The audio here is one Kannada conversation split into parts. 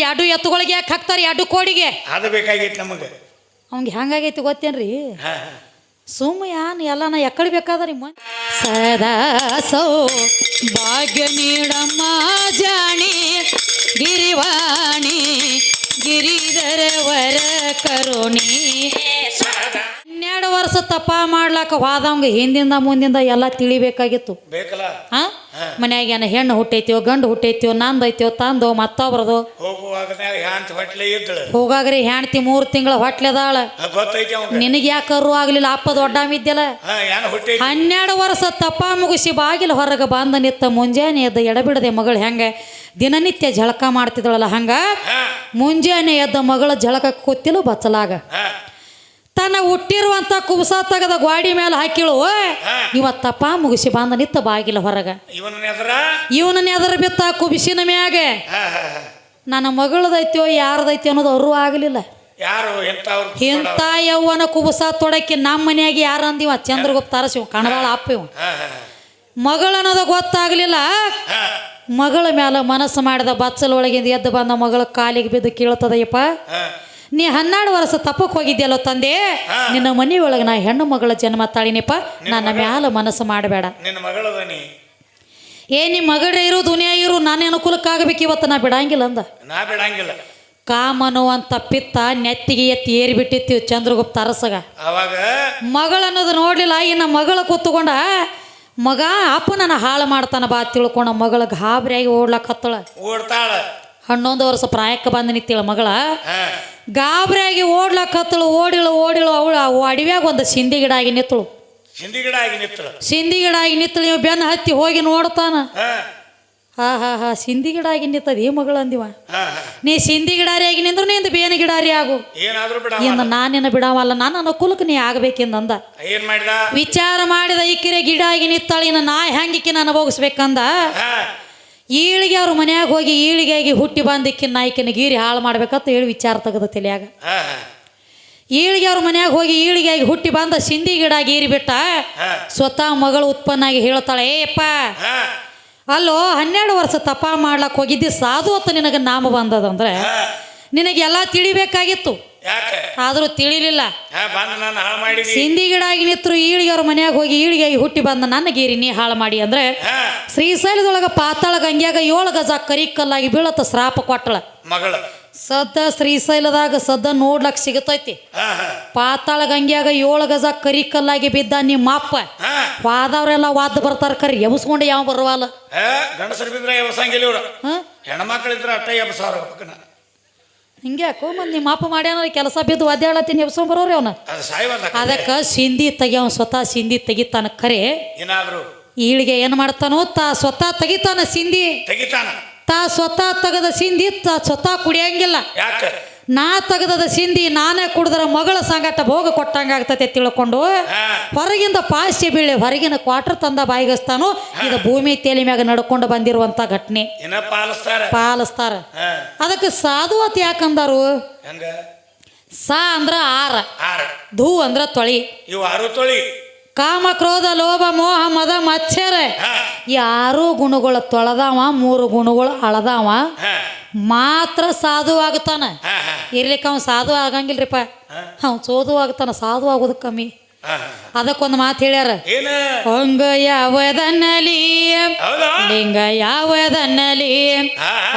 ಎರಡು ಎತ್ತುಗಳಿಗೆ ಯಾಕೆ ಹಾಕ್ತಾರೆ ಎರಡು ಕೋಡಿಗೆ ಅದು ಬೇಕಾಗಿತ್ತು ನಮಗೆ ಅವಂಗೆ ಹೆಂಗಾಗೈತಿ ಗೊತ್ತೇನ್ರಿ ಸುಮ್ಮ ಯಾನ್ ಎಲ್ಲ ನಾ ಎಕ್ಕಡಿ ಬೇಕಾದ್ರಿ ಸದಾ ಸೌ ಭಾಗ್ಯ ನೀಡಮ್ಮ ಜಾಣಿ ಗಿರಿವಾಣಿ ಗಿರಿಧರ ವರ ಕರುಣಿ 12 ವರ್ಷ ತಪ್ಪ ಮಾಡ್ಲಾಕ ಹೋದವಂಗ ಹಿಂದಿಂದ ಮುಂದಿಂದ ಎಲ್ಲ ತಿಳಿಬೇಕಾಗಿತ್ತು ಬೇಕಲ್ಲ ಮನ್ಯಾಗ ಏನ ಹೆಣ್ಣು ಹುಟ್ಟೈತಿಯೋ ಗಂಡು ಹುಟ್ಟೈತಿಯೋ ನಂದೈತಿಯೋ ತಂದೋ ಮತ್ತೊಬ್ರದು ಹೋಗಾಗ್ರಿ ಹೆಣ್ತಿ 3 ತಿಂಗಳ ಹೊಟ್ಲೆದಾಳ ನಿನಗೆ ಯಾಕೆ ಕರು ಆಗ್ಲಿಲ್ಲ ಅಪ್ಪ ದೊಡ್ಡವಿದ್ಯಲ್ಲ 12 ವರ್ಷ ತಪ್ಪ ಮುಗಿಸಿ ಬಾಗಿಲು ಹೊರಗೆ ಬಂದ ನಿತ್ತ ಮುಂಜಾನೆ ಎದ್ದ ಎಡಬಿಡದೆ ಮಗಳು ಹೆಂಗ ದಿನನಿತ್ಯ ಝಳಕ ಮಾಡ್ತಿದ್ದಳಲ್ಲ ಹಂಗ ಮುಂಜಾನೆ ಎದ್ದ ಮಗಳ ಝಳಕ ಕೂತಿಲು ಬಚ್ಚಲಾಗ ತನ್ನ ಹುಟ್ಟಿರುವಂತ ಕುಬಸ ತೆಗೆದ ಗಾಡಿ ಮೇಲೆ ಹಾಕಿಳು ಇವತ್ತಪ್ಪ ಮುಗಿಸಿ ಬಂದ ನಿತ್ತ ಬಾಗಿಲ ಹೊರಗ ಇವನನ್ನ ಎದರ ಬಿತ್ತ ಕುಬಿಸಿನ ಮ್ಯಾಗ ನನ್ನ ಮಗಳದೈತ್ಯೋ ಯಾರದೈತ್ಯೋ ಅನ್ನೋದು ಅವರು ಆಗಲಿಲ್ಲ ಇಂಥ ಯವ್ವನ ಕುಬಸ ತೊಡಕಿ ನಮ್ಮ ಮನ್ಯಾಗ ಯಾರು ಅಂದಿವ ಚಂದ್ರಗುಪ್ತ ಅರಸಿವ ಕಣದಾಳ ಅಪ್ಪ ಇವ ಮಗಳನ್ನೋದ ಗೊತ್ತಾಗ್ಲಿಲ್ಲ ಮಗಳ ಮೇಲೆ ಮನಸ್ಸು ಮಾಡಿದ ಬಚ್ಚಲೊಳಗಿಂದ ಎದ್ದು ಬಂದ ಮಗಳ ಕಾಲಿಗೆ ಬಿದ್ದು ಕೀಳ್ತದಯ್ಯಪ್ಪ ನೀ 12 ವರ್ಷ ತಪ್ಪಕ್ಕೆ ಹೋಗಿದ್ಯಲ್ಲೋ ತಂದೆ ನಿನ್ನ ಮನೆಯೊಳಗೆ ನಾ ಹೆಣ್ಣು ಮಗಳ ಜನ್ಮ ತಾಳಿನಿಪ್ಪ ನನ್ನ ಮ್ಯಾಲ ಮನಸ್ಸು ಮಾಡಬೇಡ ನಿಮ್ಮ ಮಗಳೇ ಇರು ದುನಿಯಾ ಇರು ನನ್ನ ಅನುಕೂಲಕ್ಕಾಗಬೇಕು ಇವತ್ತು ನಾ ಬಿಡಂಗಿಲ್ಲ ಅಂದ ಕಾಮನು ಅಂತ ಪಿತ್ತ ನೆತ್ತಿಗೆ ಎತ್ತಿ ಏರಿಬಿಟ್ಟಿತ್ತೀವಿ ಚಂದ್ರಗುಪ್ತ ಅರಸಗ ಮಗಳನ್ನೋದು ನೋಡ್ಲಿಲ್ಲ ಇನ್ನು ಮಗಳ ಕೂತ್ಕೊಂಡ ಮಗ ಅಪ್ಪ ನನ್ನ ಹಾಳು ಮಾಡ್ತಾನ ಬಾ ತಿಳ್ಕೊಂಡ ಮಗಳ ಗಾಬರಿಯಾಗಿ ಓಡ್ಲಕ್ಕತ್ತಳ 11 ವರ್ಷ ಪ್ರಾಯಕ್ಕೆ ಬಂದು ನಿಂತಿಳ ಮಗಳ ಗಾಬರಿಯಾಗಿ ಓಡ್ಲಕ್ಕತ್ತಳು ಓಡಿಳು ಅವಳು ಅಡವ್ಯಾಗ ಒಂದು ಸಿಂದಿ ಗಿಡ ಆಗಿ ನಿತ್ತಳು ಸಿಂದಿ ಗಿಡ ಆಗಿ ನಿತ್ತಳು ನೀವು ಬೆನ್ನ ಹತ್ತಿ ಹೋಗಿ ನೋಡ್ತಾನ ಹಾ ಸಿಂದಿ ಗಿಡ ಆಗಿ ನಿಂತದ ಈ ಮಗಳು ಅಂದಿವ ನೀ ಸಿಂದಿ ಗಿಡಾರಿ ಆಗಿ ನಿಂದ್ರು ನಿಂದು ಬೇನ ಗಿಡಾರಿ ಆಗು ಇನ್ನು ನಾನಿನ್ನ ಬಿಡವಲ್ಲ ನಾನು ಅನುಕೂಲಕ್ಕೆ ನೀ ಆಗ್ಬೇಕೆಂದ ವಿಚಾರ ಮಾಡಿದ ಈಕಿರೆ ಗಿಡ ಆಗಿ ನಿತ್ತಾಳ ಇನ್ನು ನಾ ಹೆಂಗಿಕ್ಕಿ ನಾನು ಹೋಗಿಸ್ಬೇಕಂದ ಈಳಿಗೆ ಅವ್ರ ಮನ್ಯಾಗ ಹೋಗಿ ಈಳಿಗಾಗಿ ಹುಟ್ಟಿ ಬಂದಿಕ್ಕಿನ ನಾಯ್ಕಿನ ಗೀರಿ ಹಾಳು ಮಾಡ್ಬೇಕಂತ ಹೇಳಿ ವಿಚಾರ ತೆಗೆದ ತಲೆಯಾಗ ಈಳಿಗೆ ಅವ್ರ ಮನ್ಯಾಗ ಹೋಗಿ ಈಳಿಗಾಗಿ ಹುಟ್ಟಿ ಬಂದ ಸಿಂದಿ ಗಿಡ ಗೀರಿ ಬಿಟ್ಟ ಸ್ವತಃ ಮಗಳು ಉತ್ಪನ್ನ ಆಗಿ ಹೇಳ್ತಾಳೆ ಏಪ್ಪ ಅಲ್ಲೋ 12 ವರ್ಷ ತಪ ಮಾಡ್ಲಕ್ಕೆ ಹೋಗಿದ್ದಿ ಸಾಧು ಹೊತ್ತು ನಿನಗೆ ನಾಮ ಬಂದದಂದ್ರೆ ನಿನಗೆಲ್ಲ ತಿಳಿಬೇಕಾಗಿತ್ತು ಆದ್ರೂ ತಿಳಿಲಿಲ್ಲ ಸಿಂದಿ ಗಿಡ ಆಗಿ ನಿತ್ರು ಈಳಿಗೆ ಅವ್ರ ಮನ್ಯಾಗ ಹೋಗಿ ಈಳಿಗಾಗಿ ಹುಟ್ಟಿ ಬಂದ ನನ್ನ ಗೀರಿ ನೀ ಹಾಳು ಮಾಡಿ ಅಂದ್ರೆ ಶ್ರೀಶೈಲದೊಳಗ ಪಾತಾಳ ಗಂಗ್ಯಾಗ 7 ಗಜ ಕರಿಕಲ್ಲಾಗಿ ಬೀಳತ್ತ ಶ್ರಾಪ ಕೊಟ್ಟಳ ಸದ್ದ ಶ್ರೀಶೈಲದಾಗ ಸದ್ದ ನೋಡ್ಲಕ್ ಸಿಗತೈತಿ ಪಾತಾಳ ಗಂಗ್ಯಾಗ 7 ಗಜ ಕರಿಕಲ್ಲಾಗಿ ಬಿದ್ದ ನಿಮ್ಮ ಅಪ್ಪ ವಾದವ್ರೆಲ್ಲ ವಾದ ಬರ್ತಾರ ಕರಿ ಎಬ್ಸ್ಕೊಂಡು ಯಾವ ಬರುವಲ್ಲ ಹಿಂಗೆ ಯಾಕೋ ಮಂದಿ ನಿಮ್ಮ ಅಪ್ಪ ಮಾಡ್ಯಾನ ಕೆಲಸ ಬಿದ್ದು ಒದ್ದಾಡತ್ತೀನಿ ಎಬ್ಸ್ಕೊಂಡ್ ಬರೋರಿ ಅವನ ಅದಕ್ಕೆ ಸಿಂದಿ ತೆಗಿಯವ ಸ್ವತಃ ಸಿಂದಿ ತೆಗಿತಾನ ಖರೆ ಈಳಿಗೆ ಏನ್ ಮಾಡ್ತಾನೋ ತಾ ಸ್ವತಃ ತೆಗಿತಾನ ಸಿಂದಿ ತಾ ಸ್ವತಃ ತೆಗದ ಸಿಂದಿ ತಾ ಸ್ವತಃ ಕುಡಿಯಂಗಿಲ್ಲ ನಾ ತೆಗದ ಸಿಂದಿ ನಾನೇ ಕುಡಿದ್ರ ಮಗಳ ಸಂಗಟ ಭೋಗ ಕೊಟ್ಟಂಗ ಆಗ್ತತೆ ತಿಳ್ಕೊಂಡು ಹೊರಗಿಂದ ಪಾಸ್ಯ ಬೀಳಿ ಹೊರಗಿನ ಕ್ವಾರ್ಟರ್ ತಂದ ಬಾಯಿಗಸ್ತಾನು ಇದು ಭೂಮಿ ತೇಲಿ ಮ್ಯಾಗ ನಡ್ಕೊಂಡು ಬಂದಿರುವಂತ ಘಟನೆ ಪಾಲಿಸ್ತಾರ ಅದಕ್ಕೆ ಸಾಧುವತ್ ಯಾಕಂದಾರು ಸಾ ಅಂದ್ರ 6 ಧೂ ಅಂದ್ರ ತೊಳಿ ಕಾಮ ಕ್ರೋಧ ಲೋಭ ಮೋಹ ಮದ ಮತ್ಸರ 6 ಗುಣಗಳು ತೊಳೆದವ 3 ಗುಣಗಳು ಅಳದವ ಮಾತ್ರ ಸಾಧು ಆಗ್ತಾನ ಇರ್ಲಿಕ್ಕೆ ಅವ ಸಾಧು ಆಗಂಗಿಲ್ರಿಪ್ಪ ಅವ ಸೋದು ಆಗ್ತಾನ ಸಾಧು ಆಗೋದು ಕಮ್ಮಿ ಅದಕ್ಕೊಂದು ಮಾತು ಹೇಳ್ಯಾರ ಅಂಗ ಯಾವದನ್ನಲಿ ಲಿಂಗ ಯಾವದನ್ನಲಿ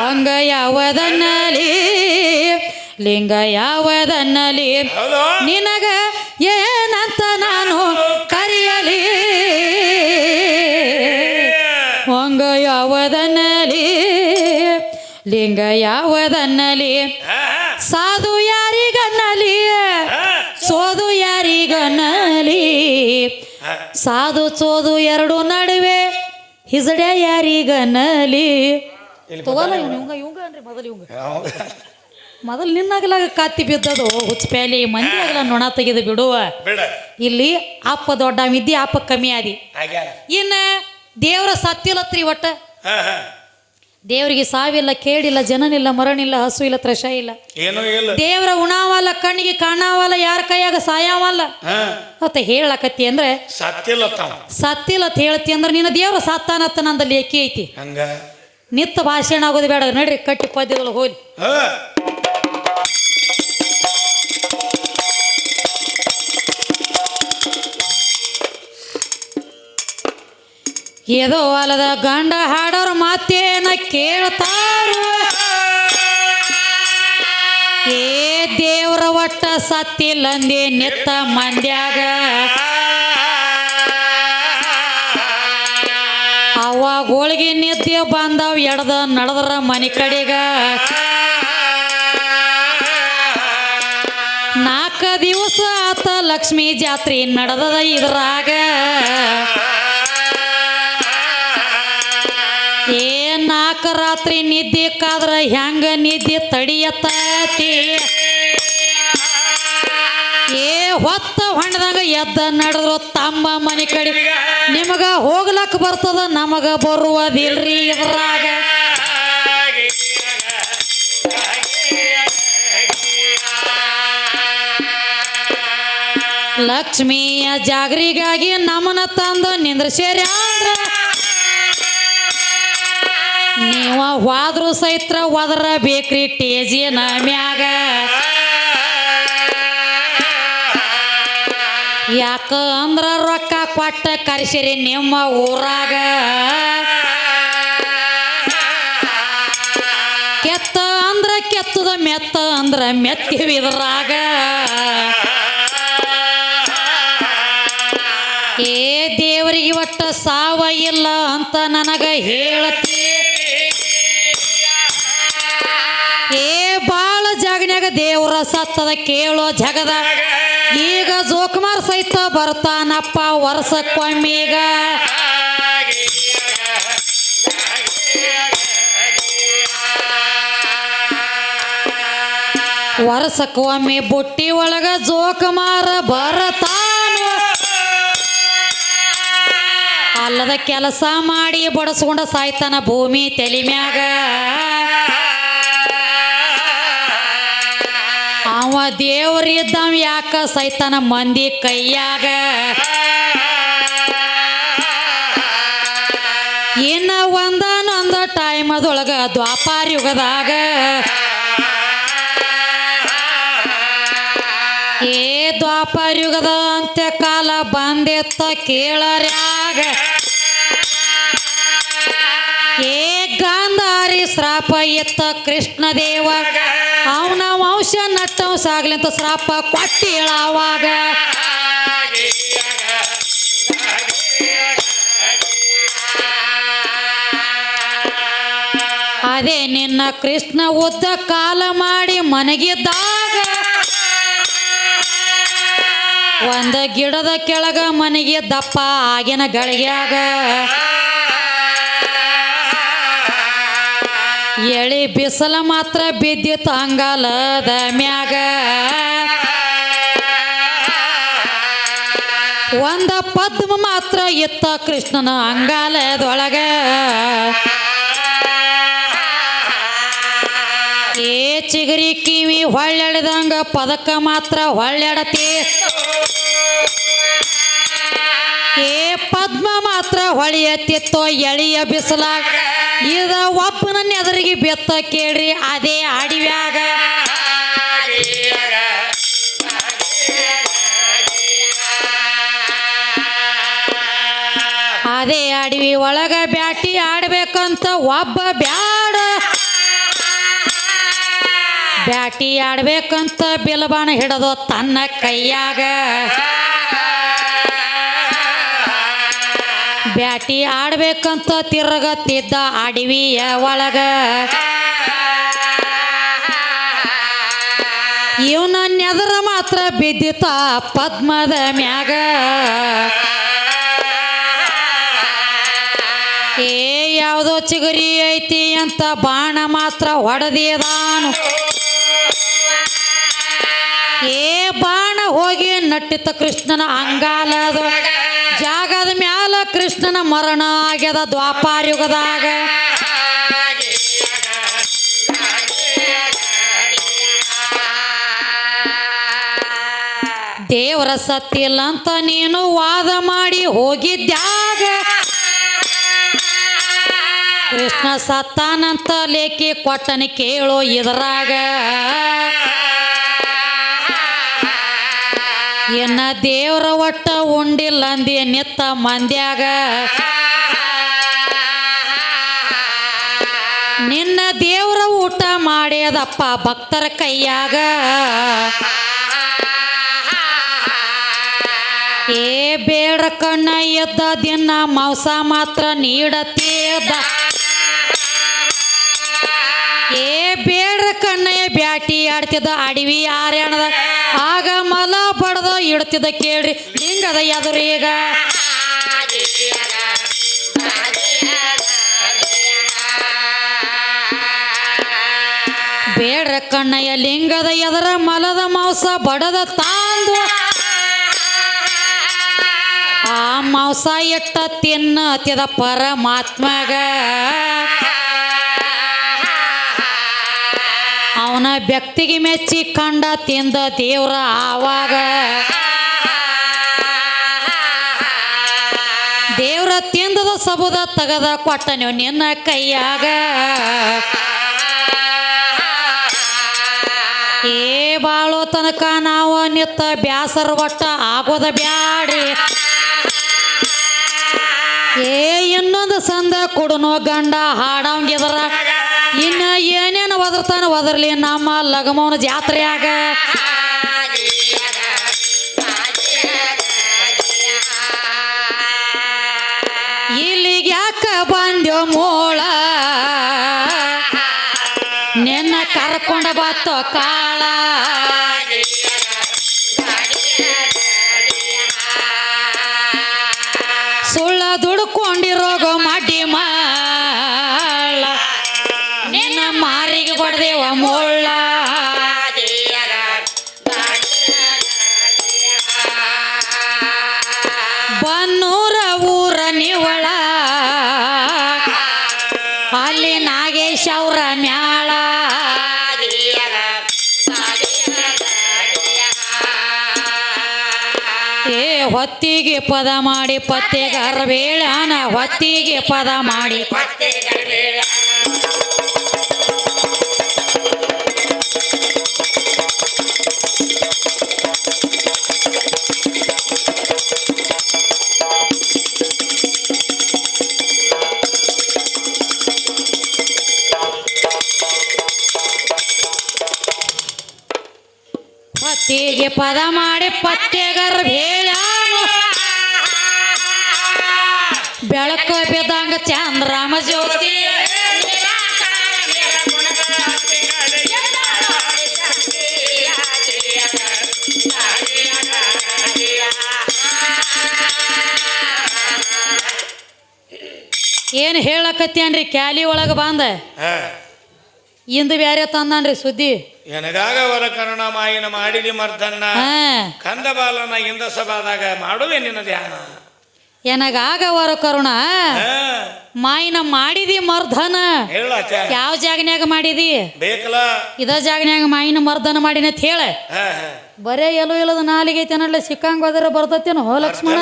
ಅಂಗ ಯಾವದನ್ನಲಿ ಲಿಂಗ ಯಾವದನ್ನಲಿ ನಿನಗ ಏನಂತ ನಾನು ಕರೆಯಲಿ ಅಂಗ ಯಾವದನ್ನಲಿ ಲಿಂಗ ಯಾವದನ್ನಲಿ ಸಾಧು ಯಾರಿಗನ್ನಲಿ ಸೋದು ಯಾರಿಗನ್ನಲಿ ಸಾಧು ಸೋದು 2 ನಡುವೆ ಹಿಜಡ ಯಾರಿಗನ್ನಲಿ ತಗೋಲ್ಲ ಇವಂಗ ಅನ್ರಿ ಮೊದಲು ನಿನ್ನಾಗಲಾಗ ಕಾತಿ ಬಿದ್ದದು ಹುಚ್ಚಪ್ಯಾಲಿ ಮಂದಿ ಆಗಲ್ಲ ನೊಣ ತೆಗೆದು ಬಿಡುವ ಇಲ್ಲಿ ಅಪ್ಪ ದೊಡ್ಡ ವಿದ್ಯೆ ಅಪ್ಪ ಕಮ್ಮಿ ಆದಿ ಇನ್ನ ದೇವರ ಸತ್ತಿಲ್ಲತ್ರಿ ಒಟ್ಟ ದೇವರಿಗೆ ಸಾವಿಲ್ಲ ಕೇಳಿಲ್ಲ ಜನನಿಲ್ಲ ಮರಣಿಲ್ಲ ಹಸು ಇಲ್ಲ ತ್ರಷ ಇಲ್ಲ ದೇವರ ಉಣಾವಲ್ಲ ಕಣ್ಣಿಗೆ ಕಾಣಾವಲ್ಲ ಯಾರ ಕೈಯಾಗ ಸಾಯಾವಲ್ಲ ಮತ್ತೆ ಹೇಳಕತ್ತಿ ಅಂದ್ರೆ ಸತ್ತಿಲ್ಲತ್ ಹೇಳ್ತಿ ಅಂದ್ರೆ ನಿನ್ನ ದೇವ್ರ ಸತ್ತಾನತ್ತ ನಂದಲ್ಲಿ ಏಕಿ ಐತಿ ನಿತ್ತ ಭಾಷಣ ಆಗೋದು ಬೇಡ ನಡ್ರಿ ಕಟ್ಟಿ ಪದ್ಯಗಳು ಹೋಲಿ ಏದೋ ಅಲದ ಗಂಡ ಹಾಡೋರು ಮಾತೇನ ಕೇಳ್ತಾರ ಏ ದೇವ್ರ ಒಟ್ಟ ಸತ್ತಿಲ್ಲಂದೆ ನಿತ್ತ ಮಂದ್ಯಾಗ ಅವಾಗ ಹೋಳಿಗೆ ನಿದ್ದೆ ಬಂದವ್ ಎಡ್ದ ನಡೆದ್ರ ಮನೆ ಕಡೆಗ 4 ದಿವಸ ಆತ ಲಕ್ಷ್ಮೀ ಜಾತ್ರೆ ನಡೆದದ ಇದ್ರಾಗ ಏ 4 ರಾತ್ರಿ ನಿದ್ದೆ ಕಾದ್ರ ಹೆಂಗ ನಿದ್ದೆ ತಡಿಯತ್ತಿ ಏ ಹೊತ್ತ ಹೊಂಡದಾಗ ಎದ್ದ ನಡೆದ್ರು ತಮ್ಮ ಮನೆ ಕಡೆ ನಿಮಗ ಹೋಗ್ಲಕ್ಕ ಬರ್ತದ ನಮಗ ಬರುವುದಿಲ್ರಿ ಇದ್ರಾಗ ಲಕ್ಷ್ಮಿಯ ಜಾಗರಿಗಾಗಿ ನಮನ ತಂದು ನಿಂದ್ರಸೇರಿ ಅಂದ್ರ ನೀವ ಹೋದ್ರು ಸೈತ್ರ ಒದರ ಬೇಕ್ರಿ ಟೇಜಿನ ಮ್ಯಾಗ ಯಾಕ ಅಂದ್ರ ರೊಕ್ಕ ಕೊಟ್ಟ ಕರ್ಸಿರಿ ನಿಮ್ಮ ಊರಾಗ ಕೆತ್ತ ಅಂದ್ರ ಕೆತ್ತದ ಮೆತ್ತ ಅಂದ್ರ ಮೆತ್ತಿವಿದ್ರಾಗ ಏ ದೇವರಿಗೆ ಒಟ್ಟ ಸಾವ ಇಲ್ಲ ಅಂತ ನನಗ ಹೇಳತಿ ಏ ಬಾಳ ಜಾಗನ್ಯಾಗ ದೇವ್ರ ಸತ್ತದ ಕೇಳೋ ಜಗದ ಈಗ ಜೋಕುಮಾರ್ ಸಹಿತ ಬರ್ತಾನಪ್ಪ ವರ್ಷಕ್ಕೊಮ್ಮೀಗ ವರ್ಷಕ್ಕೊಮ್ಮೆ ಬುಟ್ಟಿ ಒಳಗ ಜೋಕುಮಾರ ಬರ್ತಾನ ಅಲ್ಲದ ಕೆಲಸ ಮಾಡಿ ಬಡಸ್ಕೊಂಡ ಸಾಯ್ತಾನ ಭೂಮಿ ತಲೆ ಮ್ಯಾಗ ಅವ ದೇವರಿದ್ದವ ಯಾಕ ಸೈತಾನ ಮಂದಿ ಕೈಯಾಗ ಇನ್ನ ಒಂದಾನೊಂದ ಟೈಮದೊಳಗ ದ್ವಾಪಾರ ಯುಗದಾಗ ಏ ದ್ವಾಪಾರ ಯುಗದ ಅಂತ್ಯ ಕಾಲ ಬಂದೆತ್ತ ಕೇಳರ್ಯಾಗ ಏ ಗಾಂಧಾರಿ ಶ್ರಾಪ ಎತ್ತ ಕೃಷ್ಣ ದೇವ ಅವನ ವಂಶ ನಟ್ಟವ ಸಾಗ್ಲಿ ಅಂತ ಶ್ರಾಪ ಕೊಟ್ಟಿಳ ಅವಾಗ ಅದೇ ನಿನ್ನ ಕೃಷ್ಣ ಉದ್ದ ಕಾಲ ಮಾಡಿ ಮನೆಗಿದ್ದಾಗ ಒಂದ ಗಿಡದ ಕೆಳಗ ಮನೆಗೆ ದಪ್ಪ ಆಗಿನ ಗಳಿಗ್ಯಾಗ ಎಳಿ ಬಿಸಲ ಮಾತ್ರ ಬಿದ್ದಿತ್ತು ಅಂಗಾಲದ ಮ್ಯಾಗ ಒಂದ ಪದ್ಮ ಮಾತ್ರ ಇತ್ತ ಕೃಷ್ಣನ ಅಂಗಾಲದೊಳಗ ಏ ಚಿಗರಿ ಕಿವಿ ಹೊಳ್ಳೆಡ್ದಂಗ ಪದಕ ಮಾತ್ರ ಹೊಳ್ಳೆಡತಿ ಏ ಪದ್ಮ ಮಾತ್ರ ಹೊಳೆಯತ್ತಿತ್ತೋ ಎಳಿಯ ಬಿಸಲಾಗ ಇದ ಒಬ್ಬನ ಎದುರಿಗೆ ಬೆತ್ತ ಕೇಳ್ರಿ ಅದೇ ಅಡಿವ್ಯಾಗ ಅದೇ ಅಡವಿ ಒಳಗ ಬ್ಯಾಟಿ ಆಡ್ಬೇಕಂತ ಒಬ್ಬ ಬ್ಯಾಟಿ ಆಡ್ಬೇಕಂತ ಬಿಲಬಾಣ ಹಿಡದು ತನ್ನ ಕೈಯಾಗ ಬ್ಯಾಟಿ ಆಡ್ಬೇಕಂತ ತಿರುಗತ್ತಿದ್ದ ಅಡವಿಯ ಒಳಗ ಇವನ ನೆದರ ಮಾತ್ರ ಬಿದ್ದಿತ್ತ ಪದ್ಮದ ಮ್ಯಾಗ ಏ ಯಾವುದೋ ಚಿಗುರಿ ಐತಿ ಅಂತ ಬಾಣ ಮಾತ್ರ ಹೊಡೆದಿದಾನು ಏ ಬಾಣ ಹೋಗಿ ನಟ್ಟಿತ ಕೃಷ್ಣನ ಅಂಗಾಲದ ಜಾಗದ ಮ್ಯಾಲ ಕೃಷ್ಣನ ಮರಣ ಆಗ್ಯದ ದ್ವಾಪಾರ ಯುಗದಾಗ ದೇವರ ಸತ್ತಿಲ್ಲ ಅಂತ ನೀನು ವಾದ ಮಾಡಿ ಹೋಗಿದ್ದಾಗ ಕೃಷ್ಣ ಸತ್ತಾನಂತ ಲೇಖಿ ಕೊಟ್ಟನ ಕೇಳೋ ಇದರಾಗ ಎನ್ನ ದೇವ್ರ ಒಟ್ಟ ಉಂಡಿಲ್ಲ ಅಂದಿ ನಿತ್ತ ಮಂದ್ಯಾಗ ನಿನ್ನ ದೇವ್ರ ಊಟ ಮಾಡ್ಯದಪ್ಪ ಭಕ್ತರ ಕೈಯಾಗ ಏ ಬೇಡ ಕಣ್ಣ ಎದ್ದ ದಿನ ಮಾಂಸ ಮಾತ್ರ ನೀಡತ್ತೇದ ಏ ಬೇಡ ಕಣ್ಣಯ್ಯ ಬ್ಯಾಟಿ ಆಡ್ತಿದ್ದ ಅಡವಿ ಆರ್ಯಾಣದ ಆಗ ಮಲ ಬಡದ ಇಡ್ತಿದ್ದ ಕೇಳ್ರಿ ಲಿಂಗದ ಎದುರೀಗ ಬೇಡ್ರ ಕಣ್ಣಯ್ಯ ಲಿಂಗದ ಎದರ ಮಲದ ಮಾಂಸ ಬಡದ ತಾಂದು ಆ ಮಾಂಸ ಎಟ್ಟ ತಿನ್ನತಿದ ಪರಮಾತ್ಮಗ ಅವನ ವ್ಯಕ್ತಿಗೆ ಮೆಚ್ಚಿ ಕಂಡ ತಿಂದ ದೇವ್ರ ಆವಾಗ ದೇವ್ರ ತಿಂದದ ಸಬುದ ತಗದ ಕೊಟ್ಟ ನೀವು ನಿನ್ನ ಕೈಯಾಗ ಏ ಬಾಳೋ ತನಕ ನಾವು ನಿತ್ತ ಬ್ಯಾಸರ ಒಟ್ಟ ಆಗೋದ ಬ್ಯಾಡ್ರಿ ಏ ಇನ್ನೊಂದು ಸಂದ ಕೊಡುನೋ ಗಂಡ ಹಾಡಂಗಿದ್ರ ಇನ್ನ ಏನೇನು ಒದರ್ತಾನ ಒದರ್ಲಿ ನಮ್ಮ ಲಗಮೋನ ಜಾತ್ರೆಯಾಗ ಇಲ್ಲಿಗೆ ಯಾಕ ಬಂದ್ಯೋ ಮೋಳ ನಿನ್ನ ಕರ್ಕೊಂಡ ಬಾತೋ ಕಾಳ ಸುಳ್ಳ ದುಡ್ಕೊಂಡಿರೋಗ ಮಡ್ಡಿ ಮಾಳ ನಿನ್ನ ಮಾರಿಗೆ ಬಡ್ದೇವ ಮೋಳ ಬನ್ನೂರ ಊರ ನಿವಳ ಅಲ್ಲಿ ನಾಗೇಶ್ ಅವ್ರ ಮ್ಯಾಳ ಏ ಹೊತ್ತಿಗೆ ಪದ ಮಾಡಿ ಪತ್ತೆಗಾರ ಬೇಳಾನ ಹೊತ್ತಿಗೆ ಪದ ಮಾಡಿ ಹೊತ್ತಿಗೆ ಪದ ಮಾಡಿ ಪತ್ತೆಗಾರ ಬೇಳಾನು ಬೆಳಕು ಬಿದ್ದಂಗ ಚಂದ್ರಾಮ ಜ್ಯೋತಿ ಏನು ಹೇಳಕತ್ತೇನ್ರಿ ಕ್ಯಾಲಿ ಒಳಗೆ ಬಂದ ಇಂದು ಬ್ಯಾರೆ ತಂದಾನ್ರಿ ಸುದ್ದಿ ಎನಗಾಗ ವರ ಕರ್ಣ ಮಾಯಿನ ಮಾಡಿದಿ ಮರ್ದನ್ನ ಕಂದ ಬಾಲನ ಇಂದ ಸಭಾದಾಗ ಮಾಡುವೆ ನಿನ್ನ ಧ್ಯಾನ ಎನಗಾಗ ವರ ಕರುಣ ಮಾಯಿನ ಮಾಡಿದಿ ಮರ್ದನ ಯಾವ ಜಾಗನ್ಯಾಗ ಮಾಡಿದಿ ಬೇಕಲ್ಲ ಇದ ಜಾಗನ್ಯಾಗ ಮಾಯಿನ ಮರ್ದನ ಮಾಡಿನಂತ ಹೇಳ ಬರೇ ಎಲ್ಲೋ ಇಲ್ಲದ ನಾಲಿಗೆ ಐತೆ ಅನ್ನಡ್ಲೆ ಸಿಕ್ಕಂಗ ಹೋದ್ರ ಬರ್ತೇನೋ ಲಕ್ಷ್ಮಣ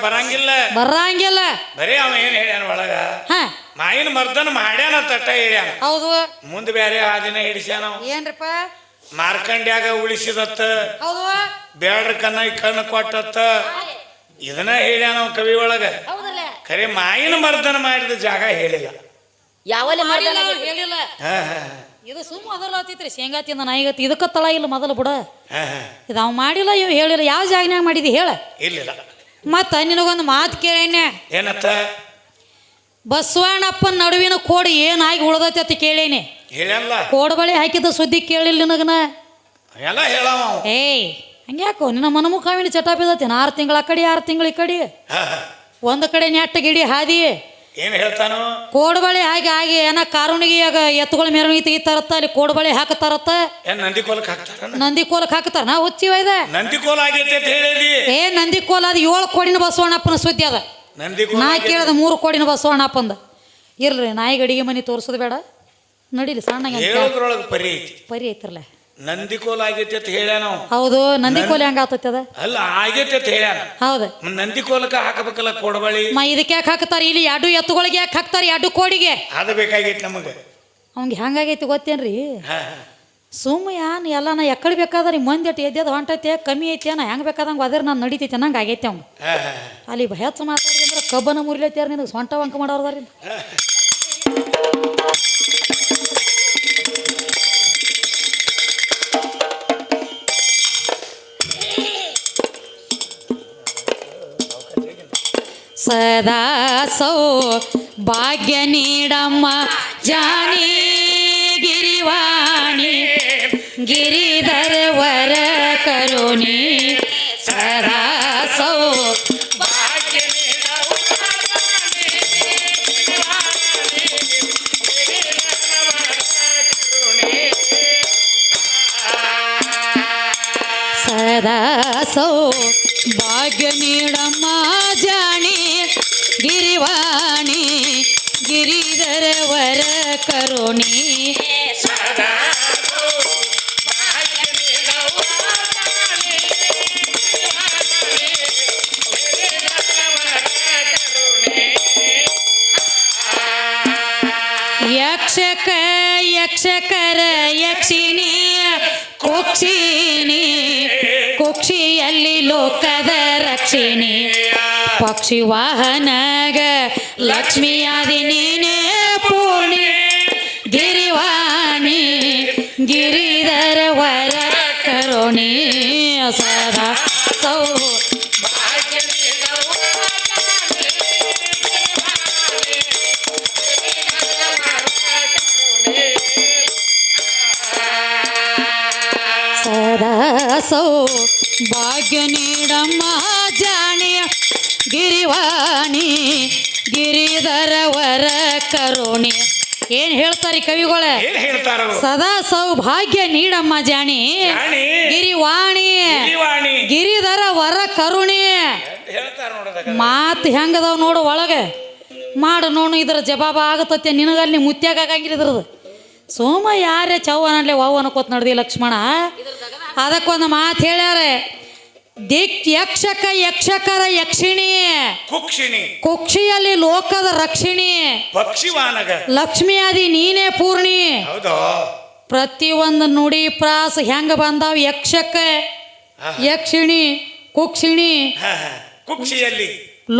ಬರಂಗಿಲ್ಲ ಬರಂಗಿಲ್ಲ ಬರೀ ಅವ ಏನ್ ಹೇಳ್ಯಾನ ಒಳಗ ಮಾಯಿನ ಮರ್ದನ ಮಾಡ್ಯಾನ ತಟ್ಟ ಹೇಳ್ಯಾನ ಹೌದು ಮುಂದ್ ಬ್ಯಾರೆ ಹಾದಿನ ಹಿಡಿಸ್ಯಾನ ಏನ್ರಪ್ಪ ಮಾರ್ಕಂಡ್ಯಾಗ ಉಳಿಸಿದತ್ತ ಹೌದು ಬೇಡ್ರ ಕಣ್ಣು ಕೊಟ್ಟತ್ತ ಇದನ್ನ ಹೇಳ್ಯಾನ ಅವ ಕವಿ ಒಳಗ ಖರೆ ಮಾಯಿನ ಮರ್ದನ ಮಾಡಿದ ಜಾಗ ಹೇಳಿಲ್ಲ ಯಾವಲ್ಲಿ ಹೇಳಿಲ್ಲ ಇದು ಸುಮ್ಮ ಅದರ್ಲಾತೈತ್ರಿ ಶೇಂಗಾ ತಿಂದ ನಾಯಿಗತಿ ಇದಕ್ಕ ತಳ ಇಲ್ಲ ಮೊದಲು ಬಿಡ ಇದು ಅವ್ ಮಾಡಿಲ್ಲ ಇವ್ ಹೇಳಿಲ್ಲ ಯಾವ ಜಾಗನ್ಯಾಗ ಮಾಡಿದಿ ಹೇಳ ಇಲ್ಲ ಮತ್ತ ನಿನಗೊಂದು ಮಾತು ಕೇಳೇನೆ ಏನತ್ತ ಬಸವಣ್ಣಪ್ಪನ ನಡುವಿನ ಕೋಡ್ ಏನಾಗಿ ಉಳ್ದೈತಿ ಅಂತ ಕೇಳೇನಿ ಹೇಳಲ್ಲ ಕೋಡ್ಬಳಿ ಹಾಕಿದ ಸುದ್ದಿ ಕೇಳಿಲ್ಲ ನಿನಗನ ಎಲ್ಲ ಹೇಳವ ಏಯ್ ಹಂಗ್ಯಾಕೋ ನಿನ್ನ ಮನಮುಖಾವಿನ ಚಟ ಬಿದ್ದತೇನ 6 ತಿಂಗಳ ಆ ಕಡೆ 6 ತಿಂಗಳ ಈ ಕಡೆ ಒಂದು ಕಡೆ ನೆಟ್ಟ ಗಿಡಿ ಹಾದಿ ಏನ್ ಹೇಳ್ತಾನು ಕೋಡ್ಬಳಿ ಹಾಗೆ ಏನ ಕಾರುಣಿಗೆ ಎತ್ತುಗಳ ಮೆರವಣಿಗೆ ತೆಗಿತಾರತ್ತ ಅಲ್ಲಿ ಕೋಡ್ಬಳಿ ಹಾಕತಾರತ್ತ ನಂದಿ ಕೋಲಕ್ ಹಾಕ್ತಾರ ನಂದಿ ಕೋಲಕ್ ಹಾಕ್ತಾರ ನಾ ಹುಚ್ಚಿವ ಇದೆ ನಂದಿ ಕೋಲ ಆಗೈತೆ ಅಂತ ಹೇಳಿ ಏ ನಂದಿ ಕೋಲ ಅದು 7 ಕೋಡಿನ ಬಸವಣ್ಣಪ್ಪನ ಸುದ್ದಿ ಅದ ನಂದಿ ನಾ ಕೇಳದ 3 ಕೋಡಿನ ಬಸವಣ್ಣಪ್ಪಂದ ಇರ್ಲಿ ನಾಯಿಗೆ ಅಡಿಗೆ ಮನೆ ತೋರಿಸೋದು ಬೇಡ ನಡೀಲಿ ಸಣ್ಣ ಹೇಳೋದ್ರೊಳಗೆ ಪರಿ ಐತಿ ಪರಿ ಐತ್ರಲ್ಲ ನಂದಿಕೋಲ ಆಗೈತಿ ಅಂತ ಹೇಳ್ಯಾನ ನಾವು. ಹೌದು, ನಂದಿಕೋಲಿ ಹಂಗ ಆತೈತಿ ಅದ. ಅಲ್ಲ ಆಗೈತಿ ಅಂತ ಹೇಳ್ಯಾನ. ಹೌದು, ನಂದಿಕೋಲಕ್ಕ ಹಾಕಬೇಕಲ್ಲ ಕೊಡಬಳಿ. ಇದಕ್ಕೆ ಯಾಕೆ ಹಾಕ್ತಾರ? ಇಲ್ಲಿ ಎರಡು ಎತ್ತುಗಳಿಗೆ ಯಾಕೆ ಹಾಕ್ತಾರ? ಎರಡು ಕೋಡಿಗೆ ಅದು ಬೇಕಾಗೈತಿ ನಮಗೆ. ಅವಂಗೆ ಹೆಂಗಾಗೈತಿ ಗೊತ್ತೇನ್ರಿ? ಸುಮ್ಮ ಯಾನ್ ಎಲ್ಲ ನಾ ಎಕ್ಕಡಿ ಬೇಕಾದ್ರೆ ಮಂದಿ ಅಟ್ಟು ಎದ್ದೆದು ಹೊಂಟೈತೆ, ಕಮ್ಮಿ ಐತಿ ನಾ ಹೆಂಗೆ ಬೇಕಾದಂಗೆ ಅದ್ರ ನಾನು ನಡೀತೈತೆ ಅನ್ನಂಗೆ ಆಗೈತೆ ಅವ್ನು. ಅಲ್ಲಿ ಹೆಚ್ಚು ಮಾತಾಡಿ ಅಂದ್ರೆ ಕಬ್ಬನ ಮುರಿಲೈತ್ಯಾರ ನಿನಗೆ ಸೊಂಟ ಅಂಕ ಮಾಡೋರ್ದಾರಿಂದ. ಸದಾ ಭಾಗ್ಯ ನೀಡಮ್ಮ ಜಾನಿ ಗಿರಿವಾಣಿ ಗಿರಿಧರ ವರ ಕರುಣಿ ಸದಾ ಭಾಗ್ಯ ಸದಾ ಭಾಗ್ಯ ನೀಡಮ್ಮ ಜಾಣಿ ಗಿರಿವಾಣಿ ಗಿರಿಧರ ವರ ಕರುಣಿ ಸದಾ ಯಕ್ಷಕ ಯಕ್ಷಕರ ಯಕ್ಷಿಣಿ ಕುಕ್ಷಿಣಿ ಕುಕ್ಷಿಯಲ್ಲಿ ಲೋಕದ ರಕ್ಷಿಣಿ ಪಕ್ಷಿ ವಾಹನಗ ಲಕ್ಷ್ಮಿಯಾದಿ ನೀನೇ ಪೂರ್ಣಿ ಗಿರಿವಾಣಿ ಗಿರಿಧರ ವರ ಕರುಣಿ ಸದಾ ಭಾಗ್ಯ ನೀಡಮ್ಮ ಜಾಣಿ ಗಿರಿವಾಣಿ ಗಿರಿಧರ ವರ ಕರುಣಿ. ಏನ್ ಹೇಳ್ತಾರಿ ಕವಿಗಳ? ಸದಾ ಸೌಭಾಗ್ಯ ನೀಡಮ್ಮ ಜಾಣಿ ಗಿರಿವಾಣಿ ಗಿರಿಧರ ವರ ಕರುಣಿ. ಮಾತು ಹೆಂಗದಾವ್ ನೋಡು, ಒಳಗೆ ಮಾಡು ನೋಡು, ಇದ್ರ ಜವಾಬ ಆಗತ್ತೆ ನಿನಗಲ್ಲಿ ಮುತ್ಯಾಗ ಆಗಂಗಿಲ್ಲ ಇದ್ರದ್ದು. ಸೋಮ ಯಾರೇ ಚೌವನಲ್ಲೇ ವಾವ್ ಅನ್ಕೋತ ನಡ್ದಿ ಲಕ್ಷ್ಮಣ. ಅದಕ್ಕೊಂದು ಮಾತು ಹೇಳ್ಯಾರ, ದಿಕ್ ಯಕ್ಷಕ ಯಕ್ಷಕರ ಯಕ್ಷಿಣಿ ಕುಕ್ಷಿಣಿ ಕುಕ್ಷಿಯಲ್ಲಿ ಲೋಕದ ರಕ್ಷಿಣಿ ಪಕ್ಷಿವಾನಗ ಲಕ್ಷ್ಮಿಯಾದಿ ನೀನೇ ಪೂರ್ಣಿ. ಹೌದು, ಪ್ರತಿಯೊಂದು ನುಡಿ ಪ್ರಾಸ ಹೆಂಗ ಬಂದಾವ? ಯಕ್ಷಕ ಯಕ್ಷಿಣಿ ಕುಕ್ಷಿಣಿ ಕುಕ್ಷಿಯಲ್ಲಿ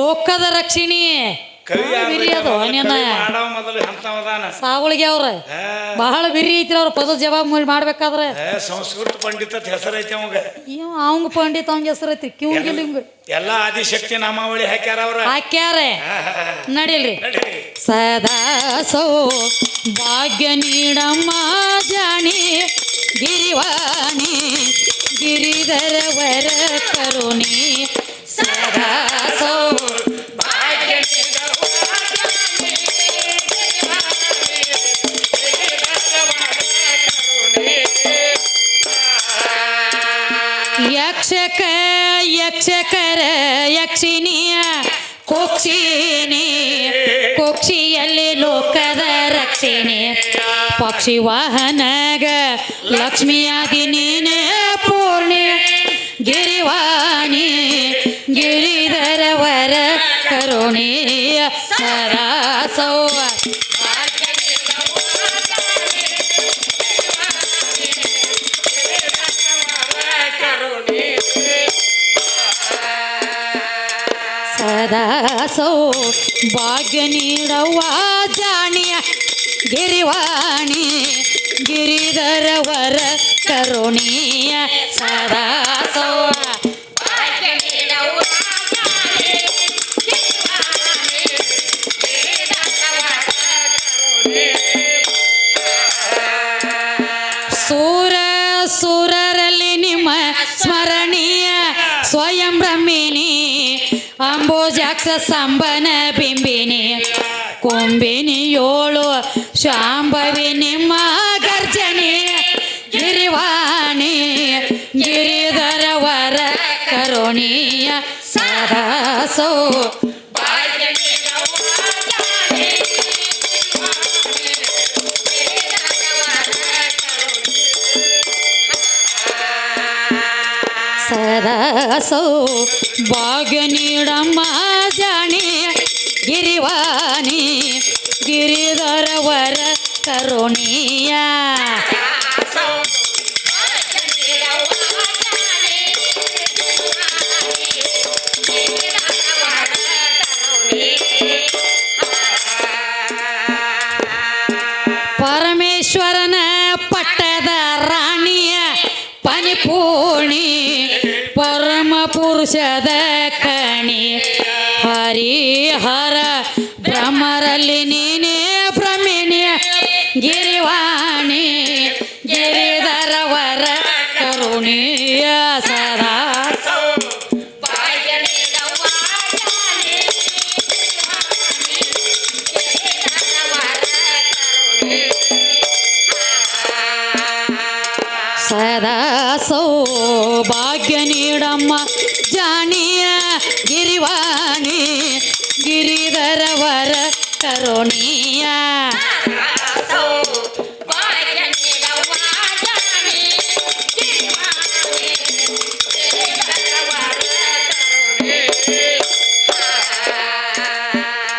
ಲೋಕದ ರಕ್ಷಿಣಿ. ಸಾವಳಿಗೆ ಅವ್ರ ಬಹಳ ಬಿರಿ ಐತಿ. ಅವ್ರ ಪದ ಜವಾಬ್ ಮಾಡ್ಬೇಕಾದ್ರೆ ಸಂಸ್ಕೃತ ಪಂಡಿತ ಹೆಸರೈತಿ ಅವಂಗ. ಅವಂಗ ಪಂಡಿತ ಅವಂಗ ಹೆಸರೈತಿ. ಕಿವಂಗಿಲ್ಲ ಹಿಂಗ ಎಲ್ಲ ಆದಿಶಕ್ತಿ ನಾಮಾವಳಿ ಹಾಕ್ಯಾರ ಅವ್ರ. ಹಾಕ್ಯಾರೆ ನಡಿಲ್ರಿ. ಸದಾ ಭಾಗ್ಯ ನೀಡಮ್ಮ ಜಾಣಿ ಗಿರಿವಾಣಿ ಗಿರಿಧರ ವರ ಕರುಣಿ ಸದಾ ಯಕ್ಷಕ ಯಕ್ಷಕರ ಯಕ್ಷಿಣಿಯ ಕುಕ್ಷಿಣಿ ಕುಕ್ಷಿಯಲ್ಲಿ ಲೋಕದ ರಕ್ಷಿಣಿ ಪಕ್ಷಿ ವಾಹನಗ ಲಕ್ಷ್ಮಿಯಾದಿ ನೀನೇ ಪೂರ್ಣಿ ಗಿರಿವಾಣಿ ಗಿರಿಧರ ವರ ಕರುಣಿ ಸದಾ ಸದಾ ಭಾಗ್ಯ ನೀಡವ್ವ ಜಾಣಿಯ ಗಿರಿವಾಣಿ ಗಿರಿಧರ ವರ ಕರುಣಿಯ ಸದಾ ಸುರರಲ್ಲಿ ನಿಮ್ಮ ಸ್ಮರಣೀಯ ಸ್ವಯಂ ಬ್ರಹ್ಮಿಣಿ ಅಂಬೋಜಾಕ್ಷ ಸಂಬನ ಬಿಂಬಿನಿ ಕುಂಬಿನಿ ಏಳು ಶಾಂಭವಿ ನಿಮ್ಮ ಗರ್ಜನಿ ಗಿರಿವಾಣಿ ಗಿರಿಧರ ವರ ಕರುಣಿಯ ಸದಾ ಸದಾ ಸೌಭಾಗ್ಯ ನೀಡಮ್ಮ ಜಾಣಿ ಗಿರಿವಾಣಿ ಗಿರಿಧರವರ ಕರುಣಿಯ ಪರಮೇಶ್ವರನ ಪಟ್ಟದ ರಾಣಿಯ ಪನಿಪೂರ್ಣಿ ಪರಮ ಪುರುಷದ ಕಣಿ ಹರಿಹರ ಬ್ರಹ್ಮರಲ್ಲಿ ನೀನೇ ಬ್ರಹ್ಮಿಣಿಯ ಗಿರಿವಾಣಿ ಗಿರಿಧರವರ ಕರುಣಿಯ ಸದಾ ಸದಾ ಸೌಭಾಗ್ಯ ನೀಡಮ್ಮ ಜಾಣಿಯ ಗಿರಿವಾಣಿ ಗಿರಿಧರವರ ಕರುಣಿಯ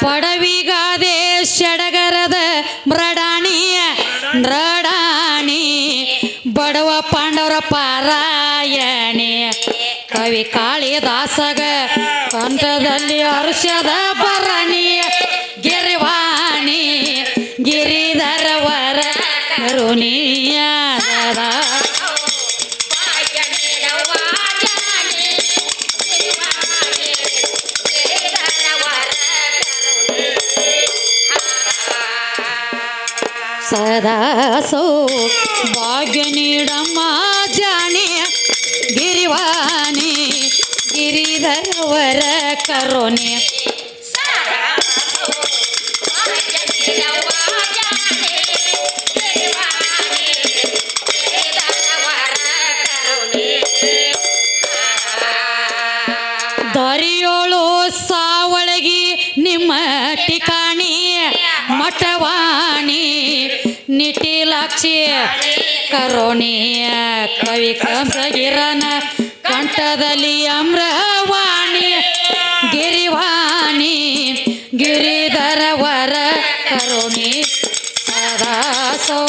ಪಡವಿಗಾದೆ ಸಡಗರದ ಮೃಡಾಣಿಯ ನೃಡಾಣಿ ಬಡವ ಪಾಂಡವರ ಪಾರಾಯಣೆ ಕವಿ ಕಾಳಿದಾಸಗ ಕಂಠದಲ್ಲಿ ಹರ್ಷದ ಭರಣಿ ಗಿರಿವಾಣಿ ಗಿರಿಧರವರ ಕರುಣಿಯ ಸದಾ ಸದಾ ಸೌಭಾಗ್ಯ ನೀಡಮ್ಮ ಜಾಣಿ ಗಿರಿವಾಣಿ ಗಿರಿಧರವರ ಕರುಣೆ ದರಿಯೋಳು ಸಾವಳಗಿ ನಿಮ್ಮ ಠಿಕಾಣಿ ಮಠವಾಣಿ ನಿಟಿಲಾಕ್ಷಿ ಕರುಣಿಯ ಕವಿ ಕಂಸಗಿರನ ಕಂಠದಲ್ಲಿ ಅಮ್ರವಾಣಿ ಗಿರಿವಾಣಿ ಗಿರಿಧರವರ ಕರುಣಿ ಸದಾ ಸೋ